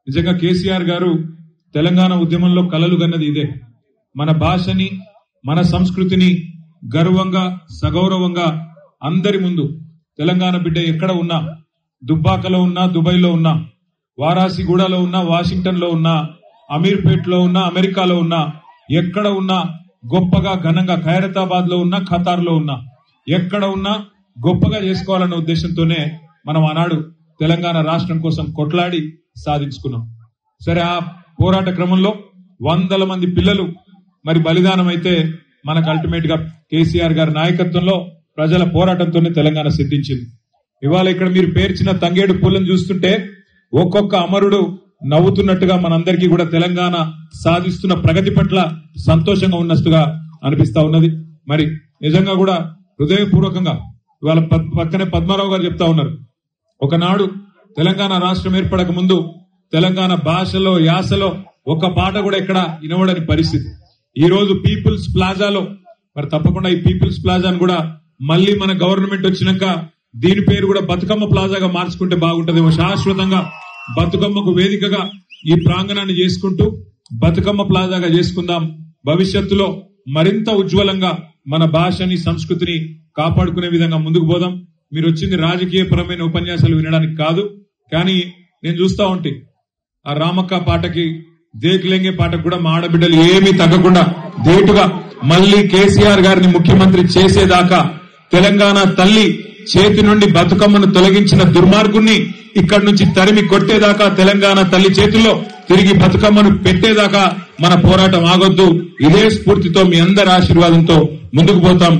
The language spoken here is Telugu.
నిజంగా కేసీఆర్ గారు తెలంగాణ ఉద్యమంలో కలలు గన్నది ఇదే. మన భాషని, మన సంస్కృతిని గర్వంగా, సగౌరవంగా అందరి ముందు తెలంగాణ బిడ్డ ఎక్కడ ఉన్నా, దుబ్బాకలో ఉన్నా, దుబాయ్లో ఉన్నా, వారాసిగూడలో ఉన్నా, వాషింగ్టన్ లో ఉన్నా, అమీర్పేట్ లో ఉన్నా, అమెరికాలో ఉన్నా, ఎక్కడ ఉన్నా గొప్పగా ఘనంగా, ఖైరతాబాద్ లో ఉన్నా, ఖతార్ లో ఉన్నా, ఎక్కడ ఉన్నా గొప్పగా చేసుకోవాలన్న ఉద్దేశంతోనే మనం ఆనాడు తెలంగాణ రాష్ట్రం కోసం కొట్లాడి సాధించుకున్నాం. సరే, ఆ పోరాట క్రమంలో వందల మంది పిల్లలు మరి బలిదానం అయితే మనకు అల్టిమేట్ గా కేసీఆర్ గారి నాయకత్వంలో ప్రజల పోరాటంతోనే తెలంగాణ సిద్ధించింది. ఇవాళ ఇక్కడ మీరు పేర్చిన తంగేడు పూలను చూస్తుంటే ఒక్కొక్క అమరుడు నవ్వుతున్నట్టుగా మనందరికీ కూడా తెలంగాణ సాధిస్తున్న ప్రగతి పట్ల సంతోషంగా ఉన్నట్టుగా అనిపిస్తా ఉన్నది. మరి నిజంగా కూడా హృదయపూర్వకంగా ఇవాళ పక్కనే పద్మారావు గారు చెప్తా ఉన్నారు, ఒకనాడు తెలంగాణ రాష్ట్రం ఏర్పడక ముందు తెలంగాణ భాషలో, యాసలో ఒక పాట కూడా ఎక్కడ వినబడని పరిస్థితి. ఈ రోజు పీపుల్స్ ప్లాజాలో, మరి తప్పకుండా ఈ పీపుల్స్ ప్లాజాను కూడా మళ్ళీ మన గవర్నమెంట్ వచ్చినాక దీని పేరు కూడా బతుకమ్మ ప్లాజాగా మార్చుకుంటే బాగుంటదేమో. శాశ్వతంగా బతుకమ్మకు వేదికగా ఈ ప్రాంగణాన్ని చేసుకుంటూ బతుకమ్మ ప్లాజాగా చేసుకుందాం. భవిష్యత్తులో మరింత ఉజ్వలంగా మన భాషని, సంస్కృతిని కాపాడుకునే విధంగా ముందుకు పోదాం. మీరు వచ్చింది రాజకీయపరమైన ఉపన్యాసాలు వినడానికి కాదు, కానీ నేను చూస్తా ఉంటే ఆ రామక్క పాటకి, దేక్లెంగే పాటకు కూడా మా ఆడబిడ్డలు ఏమీ తగ్గకుండా ధీటుగా మళ్లీ కేసీఆర్ గారిని ముఖ్యమంత్రి చేసేదాకా, తెలంగాణ తల్లి చేతి నుండి బతుకమ్మను తొలగించిన దుర్మార్గుణ్ణి ఇక్కడి నుంచి తరిమి కొట్టేదాకా, తెలంగాణ తల్లి చేతుల్లో తిరిగి బతుకమ్మను పెట్టేదాకా మన పోరాటం ఆగొద్దు. ఇదే స్ఫూర్తితో మీ అందరి ఆశీర్వాదంతో ముందుకు పోతాం.